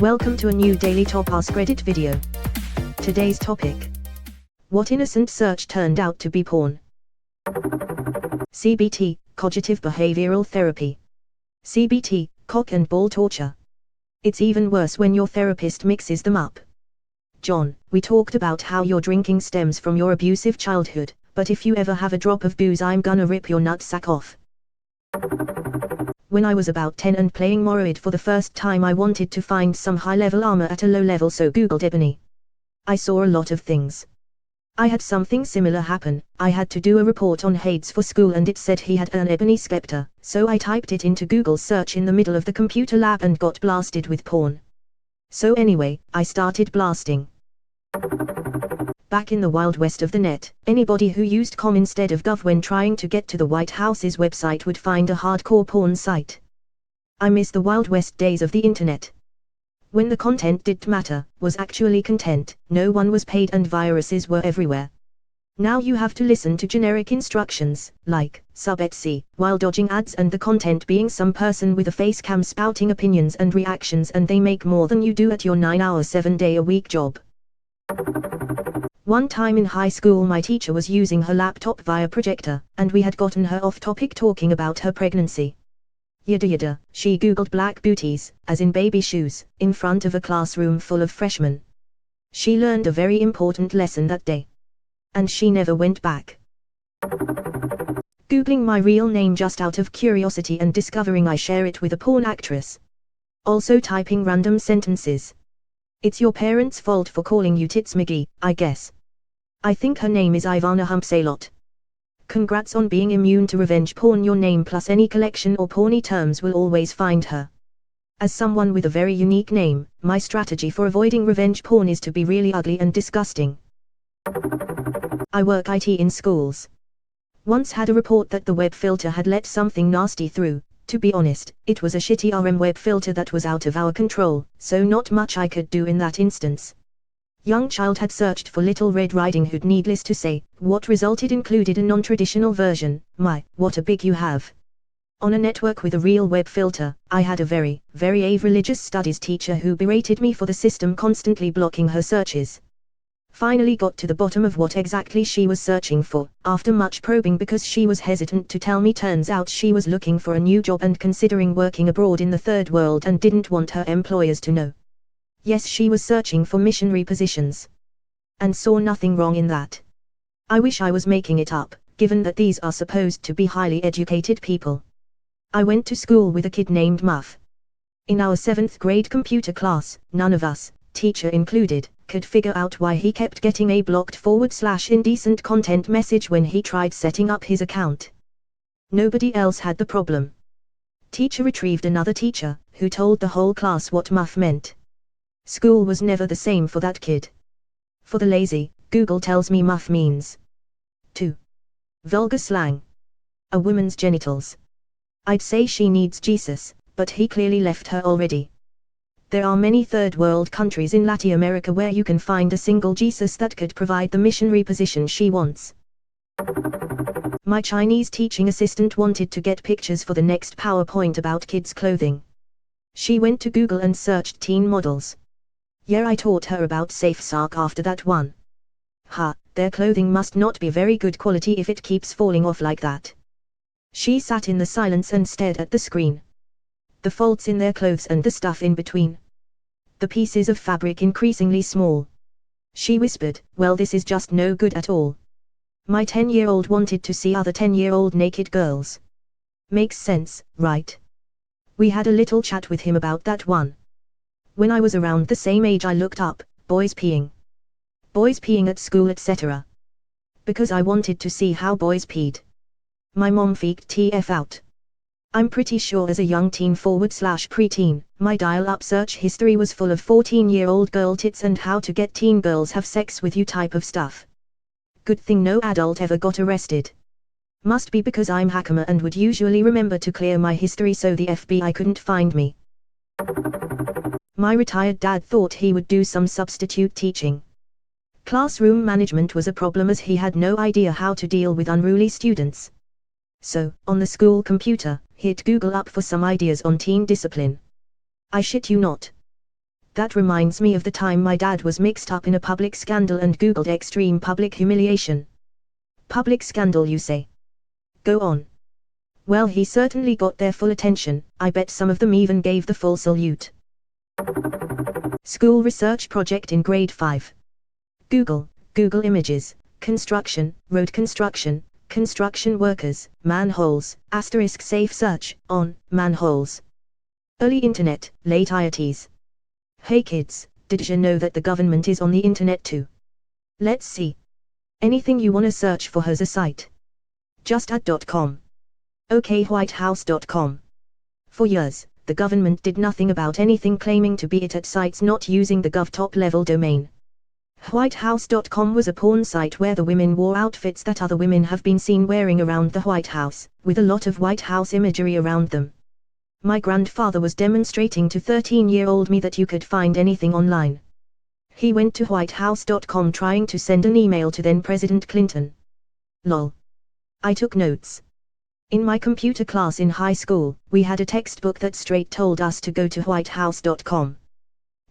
Welcome to a new daily top Askreddit video. Today's topic: what innocent search turned out to be porn. CBT, cognitive behavioral therapy. CBT, cock and ball torture. It's even worse when your therapist mixes them up. John, we talked about how your drinking stems from your abusive childhood, but if you ever have a drop of booze, I'm gonna rip your nutsack off. When I was about 10 and playing Morrowind for the first time, I wanted to find some high-level armor at a low level, so googled ebony. I saw a lot of things. I had something similar happen. I had to do a report on Hades for school and it said he had an ebony scepter, so I typed it into Google search in the middle of the computer lab and got blasted with porn. So anyway, I started blasting. Back in the wild west of the net, anybody who used com instead of gov when trying to get to the White House's website would find a hardcore porn site. I miss the wild west days of the internet. When the content didn't matter, was actually content, no one was paid and viruses were everywhere. Now you have to listen to generic instructions, like, sub etc, while dodging ads and the content being some person with a face cam spouting opinions and reactions, and they make more than you do at your 9-hour 7-day-a-week job. One time in high school, my teacher was using her laptop via projector, and we had gotten her off topic talking about her pregnancy. Yada yada, she googled black booties, as in baby shoes, in front of a classroom full of freshmen. She learned a very important lesson that day. And she never went back. Googling my real name just out of curiosity and discovering I share it with a porn actress. Also typing random sentences. It's your parents' fault for calling you Tits McGee, I guess. I think her name is Ivana Humpsalot. Congrats on being immune to revenge porn. Your name plus any collection or porny terms will always find her. As someone with a very unique name, my strategy for avoiding revenge porn is to be really ugly and disgusting. I work IT in schools. Once had a report that the web filter had let something nasty through. To be honest, it was a shitty RM web filter that was out of our control, so not much I could do in that instance. Young child had searched for Little Red Riding Hood. Needless to say, what resulted included a non-traditional version. My, what a big you have. On a network with a real web filter, I had a very religious studies teacher who berated me for the system constantly blocking her searches. Finally got to the bottom of what exactly she was searching for, after much probing, because she was hesitant to tell me. Turns out she was looking for a new job and considering working abroad in the third world and didn't want her employers to know. Yes, she was searching for missionary positions. And saw nothing wrong in that. I wish I was making it up, given that these are supposed to be highly educated people. I went to school with a kid named Muff. In our 7th grade computer class, none of us, teacher included, could figure out why he kept getting a blocked /indecent content message when he tried setting up his account. Nobody else had the problem. Teacher retrieved another teacher, who told the whole class what Muff meant. School was never the same for that kid. For the lazy, Google tells me Muff means 2. Vulgar slang. A woman's genitals. I'd say she needs Jesus, but he clearly left her already. There are many third world countries in Latin America where you can find a single Jesus that could provide the missionary position she wants. My Chinese teaching assistant wanted to get pictures for the next PowerPoint about kids' clothing. She went to Google and searched teen models. Yeah, I taught her about Safe Sark after that one. Their clothing must not be very good quality if it keeps falling off like that. She sat in the silence and stared at the screen. The faults in their clothes and the stuff in between. The pieces of fabric increasingly small. She whispered, well, this is just no good at all. My 10-year-old wanted to see other 10-year-old naked girls. Makes sense, right? We had a little chat with him about that one. When I was around the same age, I looked up, boys peeing at school, etc. Because I wanted to see how boys peed. My mom freaked TF out. I'm pretty sure as a young teen / preteen, my dial-up search history was full of 14-year-old girl tits and how to get teen girls have sex with you type of stuff. Good thing no adult ever got arrested. Must be because I'm Hakama and would usually remember to clear my history so the FBI couldn't find me. My retired dad thought he would do some substitute teaching. Classroom management was a problem as he had no idea how to deal with unruly students. So, on the school computer, hit Google up for some ideas on teen discipline. I shit you not. That reminds me of the time my dad was mixed up in a public scandal and googled extreme public humiliation. Public scandal, you say? Go on. Well, he certainly got their full attention. I bet some of them even gave the full salute. School research project in grade 5. Google images, construction, road construction, construction workers, manholes, * safe search, on, manholes. Early internet, late IITs. Hey kids, did you know that the government is on the internet too? Let's see. Anything you wanna search for has a site. Justad.com. OKWhitehouse.com. For years, the government did nothing about anything claiming to be it at sites not using the gov top-level domain. Whitehouse.com was a porn site where the women wore outfits that other women have been seen wearing around the White House, with a lot of White House imagery around them. My grandfather was demonstrating to 13-year-old me that you could find anything online. He went to whitehouse.com trying to send an email to then President Clinton. Lol. I took notes. In my computer class in high school, we had a textbook that straight told us to go to whitehouse.com.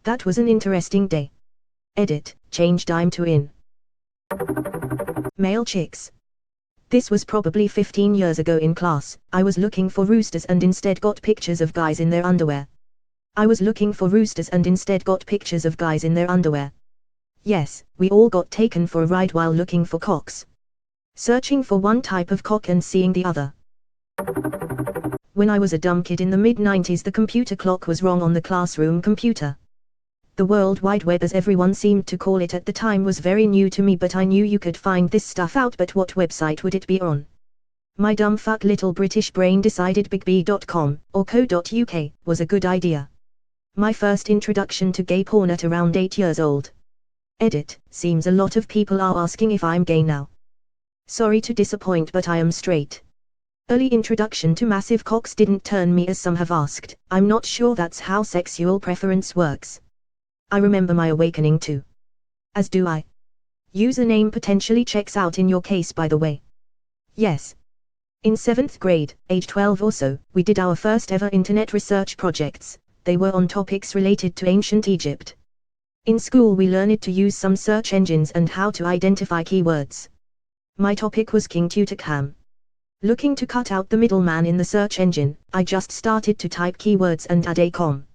That was an interesting day. Edit, change dime to in. Male chicks. This was probably 15 years ago in class. I was looking for roosters and instead got pictures of guys in their underwear. Yes, we all got taken for a ride while looking for cocks. Searching for one type of cock and seeing the other. When I was a dumb kid in the mid-90s, the computer clock was wrong on the classroom computer. The World Wide Web, as everyone seemed to call it at the time, was very new to me, but I knew you could find this stuff out, but what website would it be on? My dumb fuck little British brain decided bigb.com, or co.uk, was a good idea. My first introduction to gay porn at around 8 years old. Edit, seems a lot of people are asking if I'm gay now. Sorry to disappoint, but I am straight. Early introduction to massive cocks didn't turn me, as some have asked. I'm not sure that's how sexual preference works. I remember my awakening too. As do I. Username potentially checks out in your case, by the way. Yes. In 7th grade, age 12 or so, we did our first ever internet research projects. They were on topics related to ancient Egypt. In school we learned to use some search engines and how to identify keywords. My topic was King Tutankhamun. Looking to cut out the middleman in the search engine, I just started to type keywords and add a com.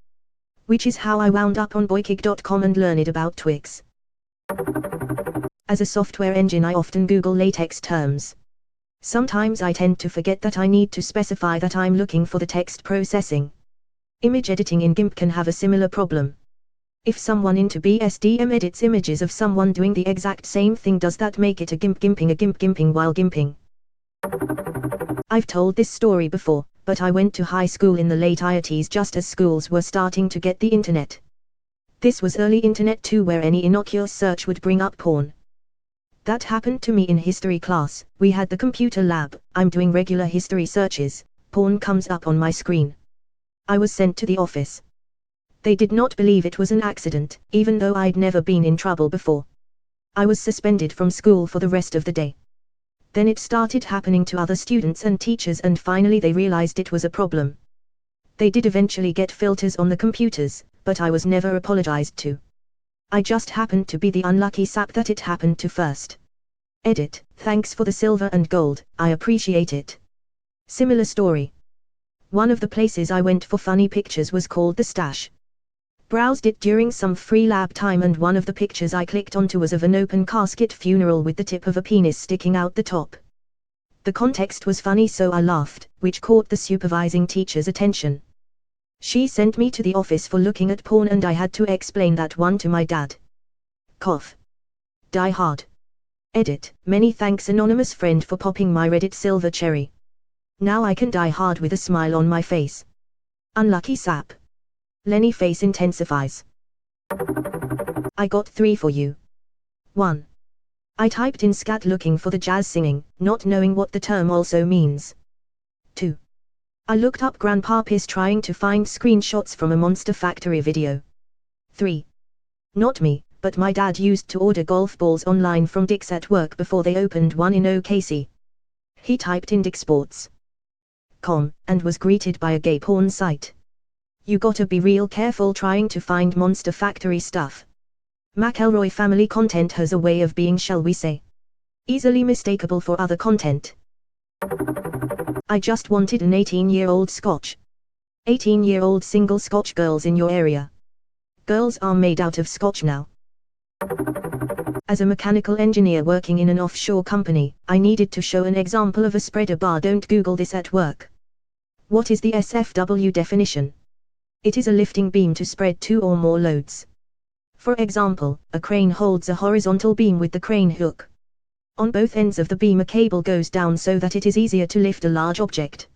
Which is how I wound up on boykig.com and learned about Twix. As a software engine, I often Google latex terms. Sometimes I tend to forget that I need to specify that I'm looking for the text processing. Image editing in GIMP can have a similar problem. If someone into BSDM edits images of someone doing the exact same thing, does that make it a GIMP gimping while gimping? I've told this story before, but I went to high school in the late IITs just as schools were starting to get the internet. This was early internet too, where any innocuous search would bring up porn. That happened to me in history class. We had the computer lab, I'm doing regular history searches, porn comes up on my screen. I was sent to the office. They did not believe it was an accident, even though I'd never been in trouble before. I was suspended from school for the rest of the day. Then it started happening to other students and teachers, and finally they realized it was a problem. They did eventually get filters on the computers, but I was never apologized to. I just happened to be the unlucky sap that it happened to first. Edit, thanks for the silver and gold, I appreciate it. Similar story. One of the places I went for funny pictures was called The Stash. Browsed it during some free lab time, and one of the pictures I clicked onto was of an open casket funeral with the tip of a penis sticking out the top. The context was funny, so I laughed, which caught the supervising teacher's attention. She sent me to the office for looking at porn, and I had to explain that one to my dad. Cough. Die hard. Edit, many thanks anonymous friend for popping my Reddit silver cherry. Now I can die hard with a smile on my face. Unlucky sap. Lenny face intensifies. I got 3 for you. 1. I typed in scat looking for the jazz singing, not knowing what the term also means. 2. I looked up Grandpa Piss trying to find screenshots from a Monster Factory video. 3. Not me, but my dad used to order golf balls online from Dick's at work before they opened one in OKC. He typed in dicksports.com, and was greeted by a gay porn site. You gotta be real careful trying to find Monster Factory stuff. McElroy family content has a way of being, shall we say, easily mistakable for other content. I just wanted an 18-year-old Scotch. 18-year-old single Scotch girls in your area. Girls are made out of Scotch now. As a mechanical engineer working in an offshore company, I needed to show an example of a spreader bar. Don't Google this at work. What is the SFW definition? It is a lifting beam to spread two or more loads. For example, a crane holds a horizontal beam with the crane hook. On both ends of the beam a cable goes down so that it is easier to lift a large object.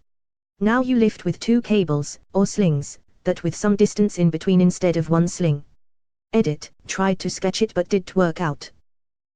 Now you lift with two cables, or slings, that with some distance in between instead of one sling. Edit, tried to sketch it but didn't work out.